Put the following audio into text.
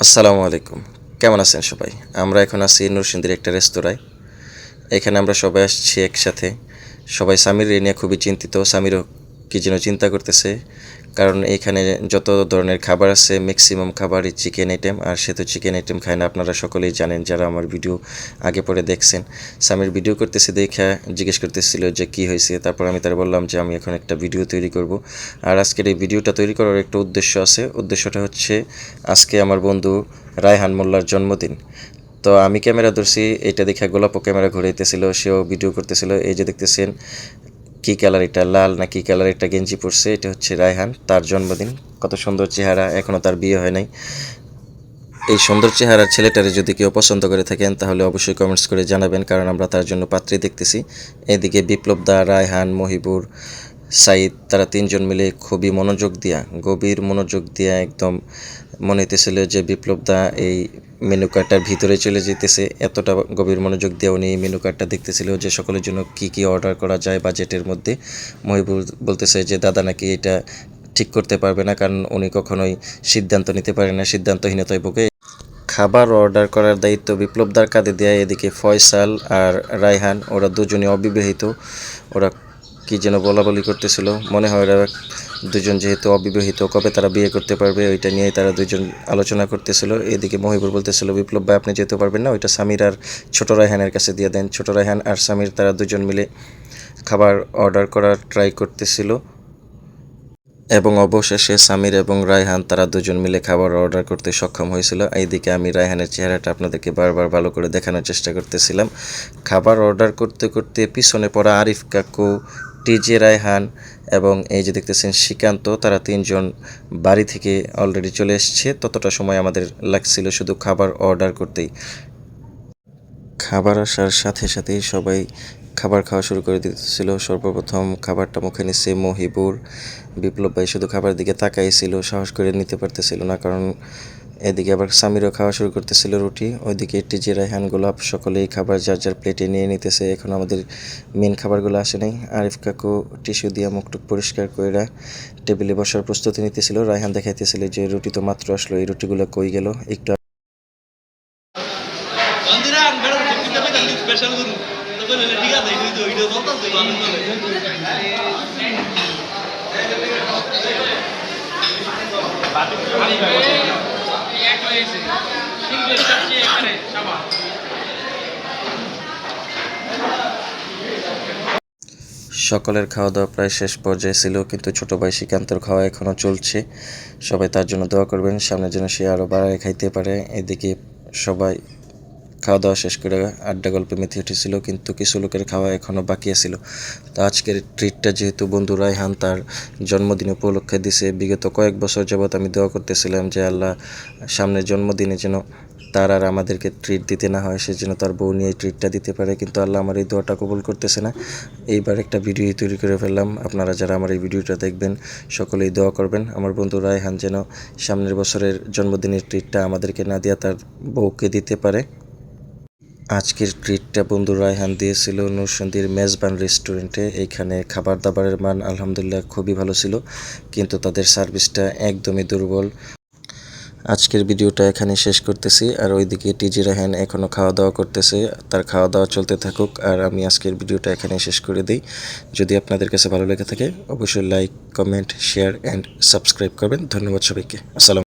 আসসালামু আলাইকুম। কেমন আছেন সবাই? আমরা এখন আছি নরসিংদীর একটা রেস্তোরাঁয়। এখানে আমরা সবাই আসছি একসাথে। সবাই সামিররে নিয়ে খুবই চিন্তিত। সামিরও কী যেন চিন্তা করতেছে। কারণ এইখানে যত ধরনের খাবার আছে ম্যাক্সিমাম খাবারই চিকেন আইটেম, আর সে তো চিকেন আইটেম খায় না। আপনারা সকলেই জানেন যারা আমার ভিডিও আগে পরে দেখছেন। সামির ভিডিও করতেছে দেখা জিজ্ঞেস করতেছিল যে কী হয়েছে। তারপর আমি তার বললাম যে আমি এখন একটা ভিডিও তৈরি করব। আর আজকের এই ভিডিওটা তৈরি করার একটা উদ্দেশ্য আছে। উদ্দেশ্যটা হচ্ছে আজকে আমার বন্ধু রায়হান মোল্লার জন্মদিন। তো আমি ক্যামেরা ধরছি, এটা দেখে গোলাপও ক্যামেরা ঘুরাইতেছিল, সেও ভিডিও করতেছিল। এই যে দেখতেছেন কী কালার, এটা লাল না কী কালার একটা গেঞ্জি পরছে, এটা হচ্ছে রায়হান, তার জন্মদিন। কত সুন্দর চেহারা, এখনও তার বিয়ে হয় নাই। এই সুন্দর চেহারার ছেলেটারে যদি কেউ পছন্দ করে থাকেন তাহলে অবশ্যই কমেন্টস করে জানাবেন, কারণ আমরা তার জন্য পাত্রী দেখতেছি। এদিকে বিপ্লব দা, রায়হান, মহিবুর, সাইদ, তারা তিনজন মিলে খুবই গভীর মনোযোগ দিয়া একদম মনে হইতেছিল যে বিপ্লব দা এই মেনু কার্ডটার ভিতরে চলে যেতেছে। এতটা গভীর মনোযোগ দিয়ে উনি এই মেনু কার্ডটা দেখতেছিল যে সকলের জন্য কি কি অর্ডার করা যায় বাজেটের মধ্যে। মহিবুর বলতেছে যে দাদা নাকি এটা ঠিক করতে পারবে না, কারণ উনি কখনোই সিদ্ধান্ত নিতে পারে না, সিদ্ধান্তহীনতায় ভোগে। খাবার অর্ডার করার দায়িত্ব বিপ্লবদার কাঁধে দেয়। এদিকে ফয়সাল আর রায়হান, ওরা দুজনই অবিবাহিত। ওরা কি যেন বলাবলি করতেছিল, মনে হয় ওরা দুজন যেহেতু অবিবাহিত, কবে তারা বিয়ে করতে পারবে ওইটা নিয়েই তারা দুজন আলোচনা করতেছিল। এদিকে মহিবুর বলতেছিল বিপ্লব ভাই আপনি যেতে পারবেন না, ওইটা সামির আর ছোট রায়হানের কাছে দিয়ে দেন। ছোট রায়হান আর সামির তারা দুজন মিলে খাবার অর্ডার করার ট্রাই করতেছিল, এবং অবশেষে সামির এবং রায়হান তারা দুজন মিলে খাবার অর্ডার করতে সক্ষম হয়েছিল। এইদিকে আমি রায়হানের চেহারাটা আপনাদেরকে বারবার ভালো করে দেখানোর চেষ্টা করতেছিলাম। খাবার অর্ডার করতে করতে পিছনে পড়া আরিফ কাকু, টিজে, রায়হান এবং এই যে দেখতেছেন শ্রীকান্ত, তারা তিনজন বাড়ি থেকে অলরেডি চলে এসছে। ততটা সময় আমাদের লাগছিল শুধু খাবার অর্ডার করতেই। খাবার আসার সাথে সাথেই সবাই খাবার খাওয়া শুরু করে দিতেছিল। সর্বপ্রথম খাবারটা মুখে নিচ্ছে মহিবুর। বিপ্লব ভাই শুধু খাবার দিকে তাকাইছিল, সাহস করে নিতে পারতেছিল না, কারণ এদিকে আবার সামিরও খাওয়া শুরু করতেছিল রুটি। ওইদিকে টিজি, রায়হান, গোলাপ সকলেই খাবার যার যার প্লেটে নিয়ে নিতেছে। এখন আমাদের মেন খাবারগুলো আসে নাই। আরিফ কাকু টিস্যু দিয়ে মুখটুক পরিষ্কার করে টেবিলে বসার প্রস্তুতি নিতেছিল। রায়হান দেখাইতেছিল যে রুটি তো মাত্র আসলো, এই রুটিগুলো কই গেল একটু। সকলের খাওয়া দাওয়া প্রায় শেষ পর্যায়ে ছিল, কিন্তু ছোটো ভাই শ্রীকান্তর খাওয়া এখনও চলছে। সবাই তার জন্য দোয়া করবেন, সামনে যেন সে আরও বাড়ায় খাইতে পারে। এদিকে সবাই খাওয়া দাওয়া শেষ করে আড্ডা গল্পে মেতে উঠেছিল, কিন্তু কিছু লোকের খাওয়া এখনও বাকি আছিল। তো আজকের ট্রিটটা যেহেতু বন্ধু রায়হান তার জন্মদিন উপলক্ষে দিছে, বিগত কয়েক বছর যাবৎ আমি দোয়া করতেছিলাম যে আল্লাহ সামনের জন্মদিনে যেন তার আর আমাদেরকে ট্রিট দিতে না হয়, সে যেন তার বউ নিয়ে ট্রিটটা দিতে পারে, কিন্তু আল্লাহ আমার এই দোয়াটা কবুল করতেছে না। এইবার একটা ভিডিও তৈরি করে ফেললাম। আপনারা যারা আমার এই ভিডিওটা দেখবেন সকলেই দোয়া করবেন আমার বন্ধু রায়হান যেন সামনের বছরের জন্মদিনের ট্রিটটা আমাদেরকে না দিয়া তার বউকে দিতে পারে। আজকের ট্রিটটা বন্ধু রায়হান দিয়েছিল নরসিংদীর মেজবান রেস্টুরেন্টে। এইখানে খাবার দাবারের মান আলহামদুলিল্লাহ খুবই ভালো ছিল, কিন্তু তাদের সার্ভিসটা একদমই দুর্বল। আজকের ভিডিওটা এখানে শেষ করতেছি, আর ওইদিকে টিজি রায়হান এখনও খাওয়া দাওয়া করতেছে, তার খাওয়া দাওয়া চলতে থাকুক, আর আমি আজকের ভিডিওটা এখানে শেষ করে দিই। যদি আপনাদের কাছে ভালো লেগে থাকে অবশ্যই like, comment, share and subscribe করবেন। ধন্যবাদ সবাইকে। আসসালাম।